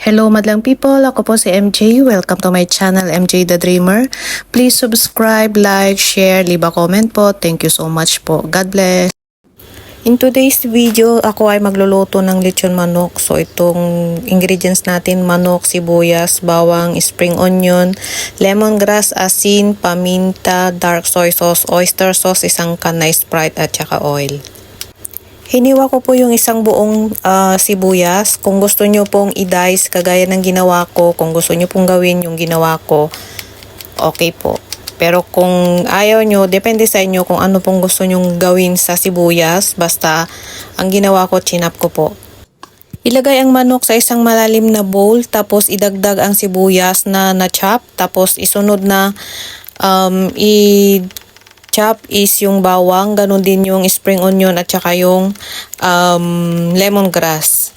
Hello madlang people, ako po si MJ. Welcome to my channel, MJ the Dreamer. Please subscribe, like, share, leave a comment po. Thank you so much po. God bless. In today's video, ako ay magluluto ng lechon manok. So itong ingredients natin, manok, sibuyas, bawang, spring onion, lemongrass, asin, paminta, dark soy sauce, oyster sauce, isang can na Sprite at saka oil. Hiniwa ko po yung isang buong sibuyas. Kung gusto nyo pong i-dice kagaya ng ginawa ko, kung gusto nyo pong gawin yung ginawa ko, okay po. Pero kung ayaw nyo, depende sa inyo kung ano pong gusto nyong gawin sa sibuyas. Basta ang ginawa ko, chinap ko po. Ilagay ang manok sa isang malalim na bowl, tapos idagdag ang sibuyas na na-chop, tapos isunod na chop is yung bawang, ganun din yung spring onion at saka yung lemongrass.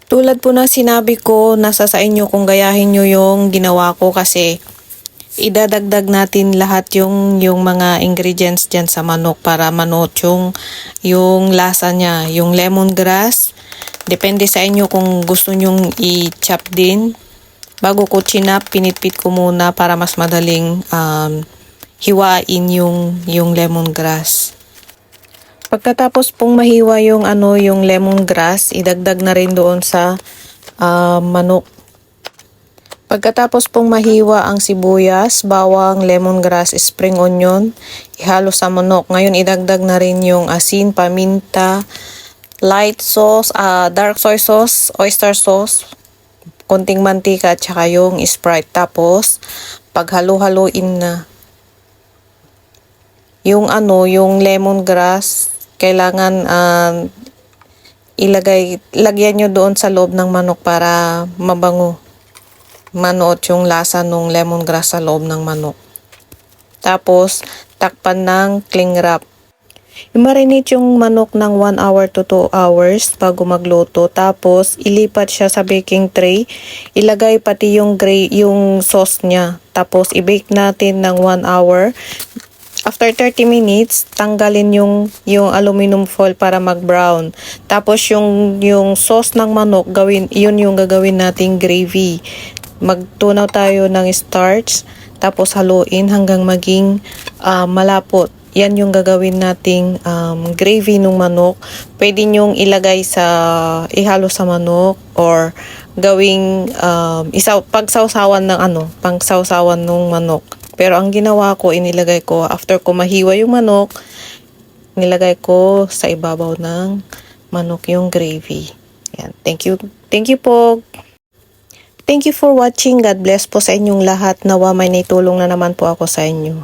Tulad po ng sinabi ko, nasa sa inyo kung gayahin nyo yung ginawa ko kasi idadagdag natin lahat yung mga ingredients dyan sa manok para manot yung lasa niya. Yung lemongrass, depende sa inyo kung gusto nyong i-chop din. Bago ko chinap, pinitpit ko muna para mas madaling hiwain yung lemongrass. Pagkatapos pong mahiwa yung lemongrass, idagdag na rin doon sa manok. Pagkatapos pong mahiwa ang sibuyas, bawang, lemongrass, spring onion, ihalo sa manok. Ngayon idagdag na rin yung asin, paminta, light sauce, dark soy sauce, oyster sauce, konting mantika at saka yung Sprite. Tapos paghalo-haloin na yung lemongrass, kailangan lagyan nyo doon sa loob ng manok para mabango. Manuot yung lasa ng lemongrass sa loob ng manok. Tapos, takpan ng cling wrap. I-marinate yung manok ng 1 hour to 2 hours bago magluto. Tapos, ilipat siya sa baking tray. Ilagay pati yung sauce niya. Tapos, i-bake natin ng 1 hour. After 30 minutes, tanggalin yung aluminum foil para mag-brown. Tapos yung sauce ng manok, yun yung gagawin nating gravy. Magtunaw tayo ng starch, tapos haluin hanggang maging malapot. Yan yung gagawin nating gravy ng manok. Pwede nyong ihalo sa manok or gawing pagsawsawan ng manok. Pero ang ginawa ko, inilagay ko, after ko mahiwa yung manok, nilagay ko sa ibabaw ng manok yung gravy. Yan. Thank you po. Thank you for watching. God bless po sa inyong lahat. Nawa may naitulong na naman po ako sa inyo.